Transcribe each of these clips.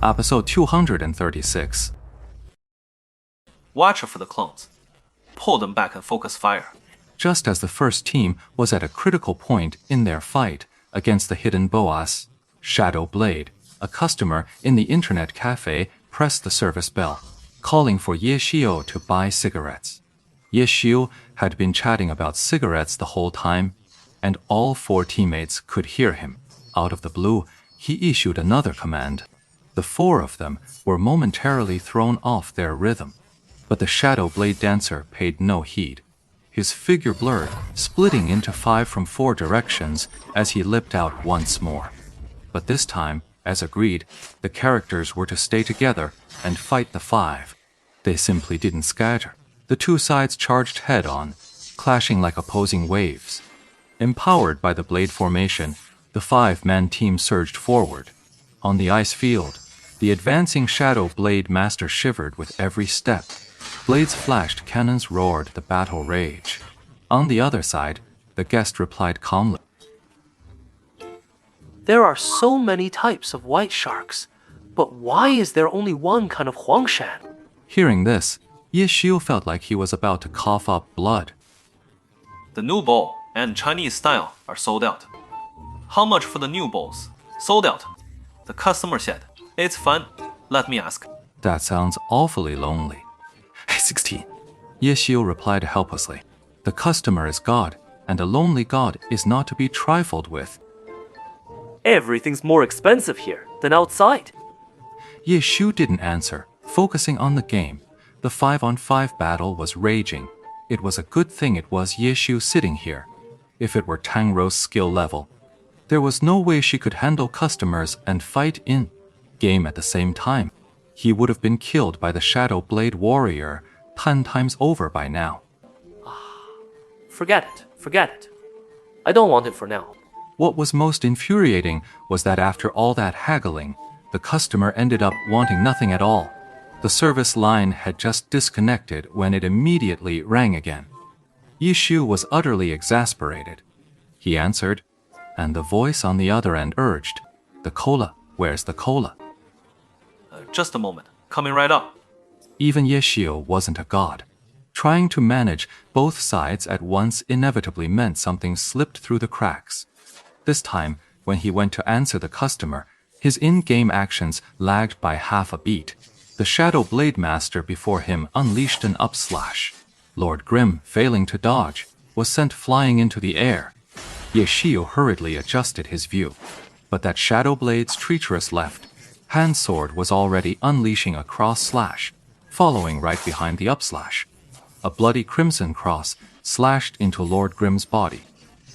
Episode 236. Watch for the clones. Pull them back and focus fire. Just as the first team was at a critical point in their fight against the hidden Boas, Shadow Blade, a customer in the internet cafe, pressed the service bell, calling for Ye Xiu to buy cigarettes. Ye Xiu had been chatting about cigarettes the whole time, and all four teammates could hear him. Out of the blue, he issued another command. The four of them were momentarily thrown off their rhythm, but the Shadow Blade dancer paid no heed. His figure blurred, splitting into 5 from 4 directions as he leapt out once more. But this time, as agreed, the characters were to stay together and fight the 5. They simply didn't scatter. The two sides charged head-on, clashing like opposing waves. Empowered by the blade formation, the 5-man team surged forward. On the ice field, the advancing Shadow Blade Master shivered with every step. Blades flashed, cannons roared, the battle rage. On the other side, the guest replied calmly. There are so many types of white sharks, but why is there only one kind of Huangshan? Hearing this, Ye Xiu felt like he was about to cough up blood. The new bowl and Chinese style are sold out. How much for the new bowls? Sold out. The customer said, it's fun. Let me ask. That sounds awfully lonely. Hey, 16. Ye Xiu replied helplessly. The customer is God, and a lonely God is not to be trifled with. Everything's more expensive here than outside. Ye Xiu didn't answer, focusing on the game. The 5-on-5 battle was raging. It was a good thing it was Ye Xiu sitting here. If it were Tang Rou's skill level, there was no way she could handle customers and fight in game at the same time. He would have been killed by the Shadow Blade warrior 10 times over by now. Forget it. I don't want it for now. What was most infuriating was that after all that haggling, the customer ended up wanting nothing at all. The service line had just disconnected when it immediately rang again. Ye Xiu was utterly exasperated. He answered, and the voice on the other end urged, "The cola, where's the cola?" Just a moment. Coming right up. Even Ye Xiu wasn't a god. Trying to manage both sides at once inevitably meant something slipped through the cracks. This time, when he went to answer the customer, his in-game actions lagged by half a beat. The Shadow Blade Master before him unleashed an upslash. Lord Grimm, failing to dodge, was sent flying into the air. Ye Xiu hurriedly adjusted his view, but that Shadow Blade's treacherous left hand sword was already unleashing a cross slash, following right behind the upslash. A bloody crimson cross slashed into Lord Grimm's body.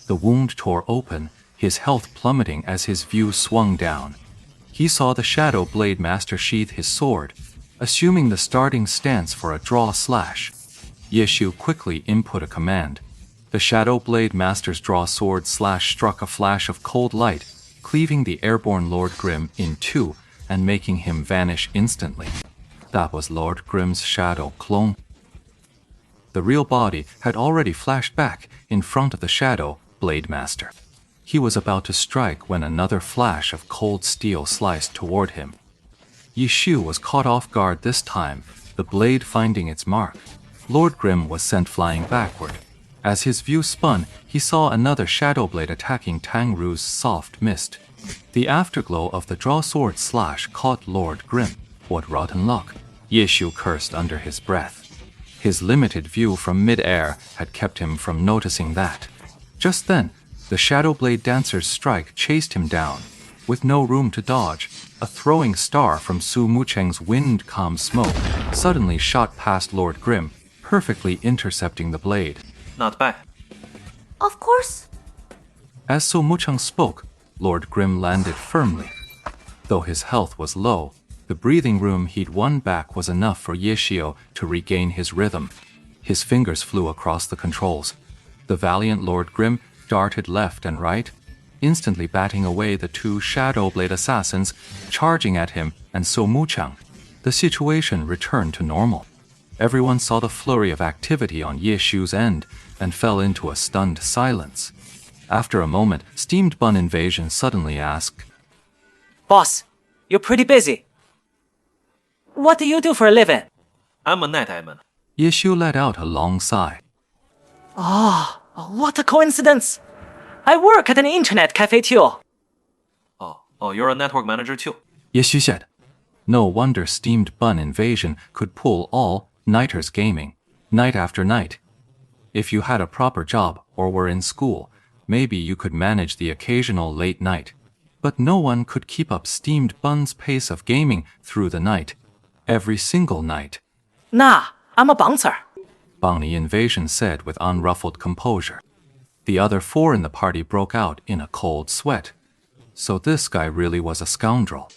The wound tore open, his health plummeting as his view swung down. He saw the Shadow Blade Master sheath his sword, assuming the starting stance for a draw slash. Ye Xiu quickly input a command. The Shadow Blade Master's draw sword slash struck a flash of cold light, cleaving the airborne Lord Grimm in two and making him vanish instantly. That was Lord Grimm's shadow clone. The real body had already flashed back in front of the Shadow Blade Master. He was about to strike when another flash of cold steel sliced toward him. Ye Xiu was caught off guard this time, the blade finding its mark. Lord Grimm was sent flying backward. As his view spun, he saw another Shadow Blade attacking Tang Rou's soft mist. The afterglow of the draw sword slash caught Lord Grimm. What rotten luck! Ye Xiu cursed under his breath. His limited view from mid-air had kept him from noticing that. Just then, the Shadow Blade Dancer's strike chased him down. With no room to dodge, a throwing star from Su Mucheng's wind-calm smoke suddenly shot past Lord Grimm, perfectly intercepting the blade. Not bad. Of course. As Su Mucheng spoke, Lord Grimm landed firmly. Though his health was low, the breathing room he'd won back was enough for Ye Xiu to regain his rhythm. His fingers flew across the controls. The valiant Lord Grimm darted left and right, instantly batting away the two Shadow Blade assassins charging at him and Su Mucheng. The situation returned to normal. Everyone saw the flurry of activity on Ye Xiu's end and fell into a stunned silence. After a moment, Steamed Bun Invasion suddenly asked, Boss, you're pretty busy. What do you do for a living? I'm a night admin. Ye Xiu let out a long sigh. What a coincidence! I work at an internet cafe too. Oh, you're a network manager too. Ye Xiu said. No wonder Steamed Bun Invasion could pull all nighters gaming, night after night. If you had a proper job or were in school, maybe you could manage the occasional late night. But no one could keep up Steamed Bun's pace of gaming through the night. Every single night. Nah, I'm a bouncer. Bang Invasion said with unruffled composure. The other four in the party broke out in a cold sweat. So this guy really was a scoundrel.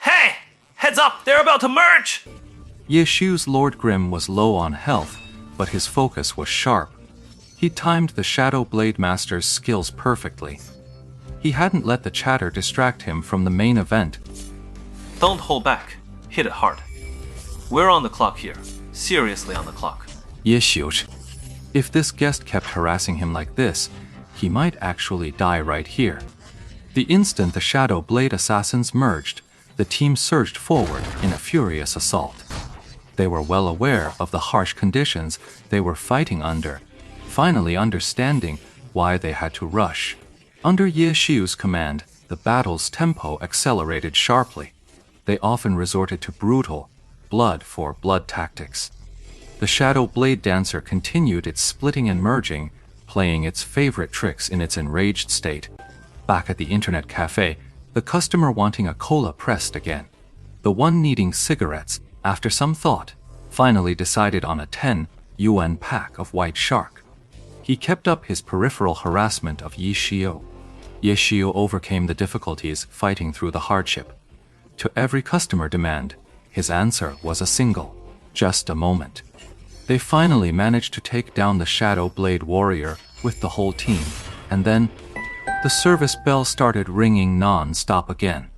Hey! Heads up! They're about to merge! Ye Xiu's Lord Grim was low on health, but his focus was sharp. He timed the Shadow Blade Master's skills perfectly. He hadn't let the chatter distract him from the main event. Don't hold back. Hit it hard. We're on the clock here. Seriously on the clock. Ye Xiu. If this guest kept harassing him like this, he might actually die right here. The instant the Shadow Blade assassins merged, the team surged forward in a furious assault. They were well aware of the harsh conditions they were fighting under, finally understanding why they had to rush. Under Ye Xiu's command, the battle's tempo accelerated sharply. They often resorted to brutal, blood-for-blood tactics. The Shadow Blade Dancer continued its splitting and merging, playing its favorite tricks in its enraged state. Back at the internet cafe, the customer wanting a cola pressed again. The one needing cigarettes, after some thought, finally decided on a 10 yuan pack of White Shark. He kept up his peripheral harassment of Ye Xiu. Ye Xiu overcame the difficulties fighting through the hardship. To every customer demand, his answer was a single, just a moment. They finally managed to take down the Shadow Blade Warrior with the whole team, and then the service bell started ringing non-stop again.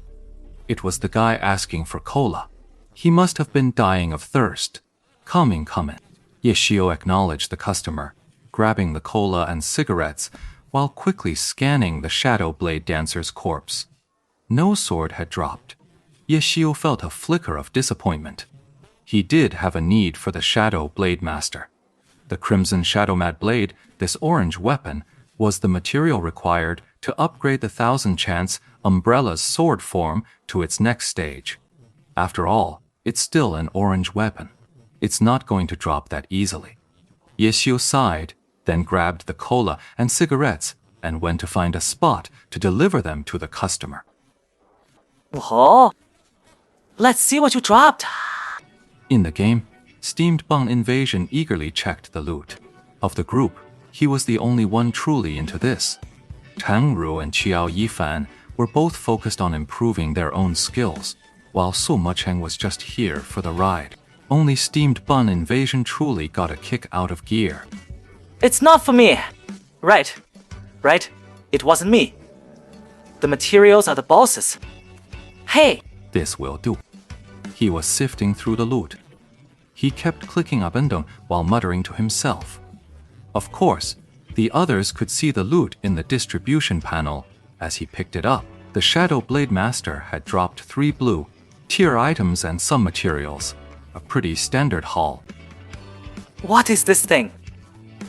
It was the guy asking for cola. He must have been dying of thirst. Coming. Ye Xiu acknowledged the customer, grabbing the cola and cigarettes while quickly scanning the Shadow Blade Dancer's corpse. No sword had dropped. Ye Xiu felt a flicker of disappointment. He did have a need for the Shadow Blade Master. The Crimson Shadow Mad Blade, this orange weapon, was the material required to upgrade the 1000-chance Umbrella's sword form to its next stage. After all, it's still an orange weapon. It's not going to drop that easily. Ye Xiu sighed, then grabbed the cola and cigarettes and went to find a spot to deliver them to the customer. Whoa! Let's see what you dropped. In the game, Steamed Bun Invasion eagerly checked the loot. Of the group, he was the only one truly into this. Tang Ru and Qiao Yifan were both focused on improving their own skills, while Su Mecheng was just here for the ride. Only Steamed Bun Invasion truly got a kick out of gear. It's not for me. Right. It wasn't me. The materials are the boss's. Hey! This will do. He was sifting through the loot. He kept clicking up and down while muttering to himself. Of course, the others could see the loot in the distribution panel as he picked it up. The Shadow Blade Master had dropped 3 blue tier items and some materials. A pretty standard haul. What is this thing?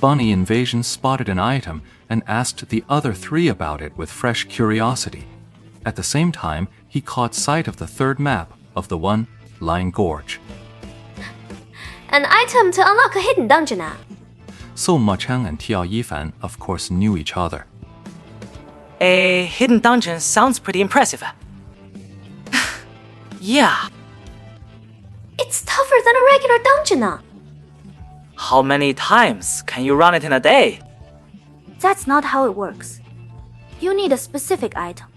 Bunny Invasion spotted an item and asked the other 3 about it with fresh curiosity. At the same time, he caught sight of the third map of the one, Line Gorge. An item to unlock a hidden dungeon. So Mecheng and Tiao Yifan, of course, knew each other. A hidden dungeon sounds pretty impressive. Yeah. It's tougher than a regular dungeon. How many times can you run it in a day? That's not how it works. You need a specific item.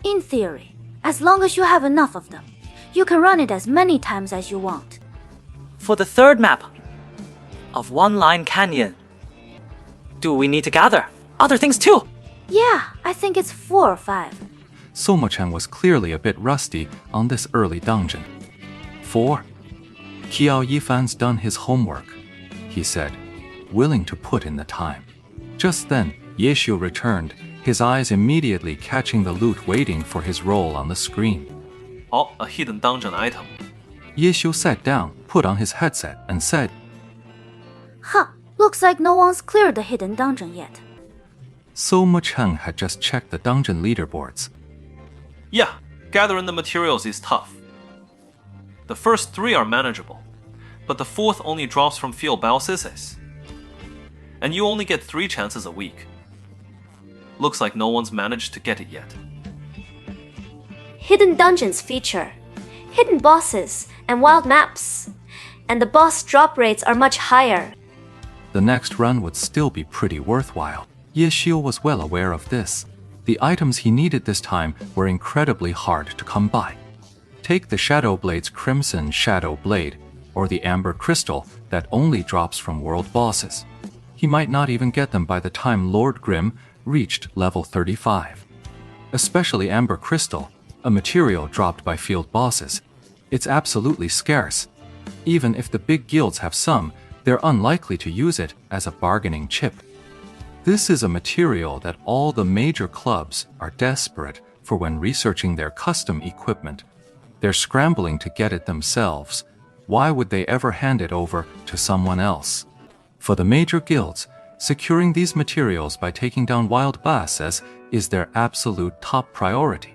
In theory, as long as you have enough of them, you can run it as many times as you want. For the third map of One Line Canyon, do we need to gather other things too? Yeah, I think it's 4 or 5. So Mecheng was clearly a bit rusty on this early dungeon. 4? Qiao Yifan's done his homework, he said, willing to put in the time. Just then, Ye Xiu returned, his eyes immediately catching the loot waiting for his role on the screen. Oh, a hidden dungeon item. Ye Xiu sat down, put on his headset, and said, Ha! Looks like no one's cleared the hidden dungeon yet. So Mo Cheng had just checked the dungeon leaderboards. Yeah, gathering the materials is tough. The first 3 are manageable, but the 4th only drops from field biosystems. And you only get 3 chances a week. Looks like no one's managed to get it yet. Hidden dungeons feature hidden bosses and wild maps, and the boss drop rates are much higher. The next run would still be pretty worthwhile. Ye Xiu was well aware of this. The items he needed this time were incredibly hard to come by. Take the Shadow Blade's Crimson Shadow Blade, or the Amber Crystal that only drops from world bosses. He might not even get them by the time Lord Grim reached level 35. Especially Amber Crystal, a material dropped by field bosses. It's absolutely scarce. Even if the big guilds have some, they're unlikely to use it as a bargaining chip. This is a material that all the major clubs are desperate for when researching their custom equipment. They're scrambling to get it themselves. Why would they ever hand it over to someone else? For the major guilds, securing these materials by taking down wild bosses is their absolute top priority.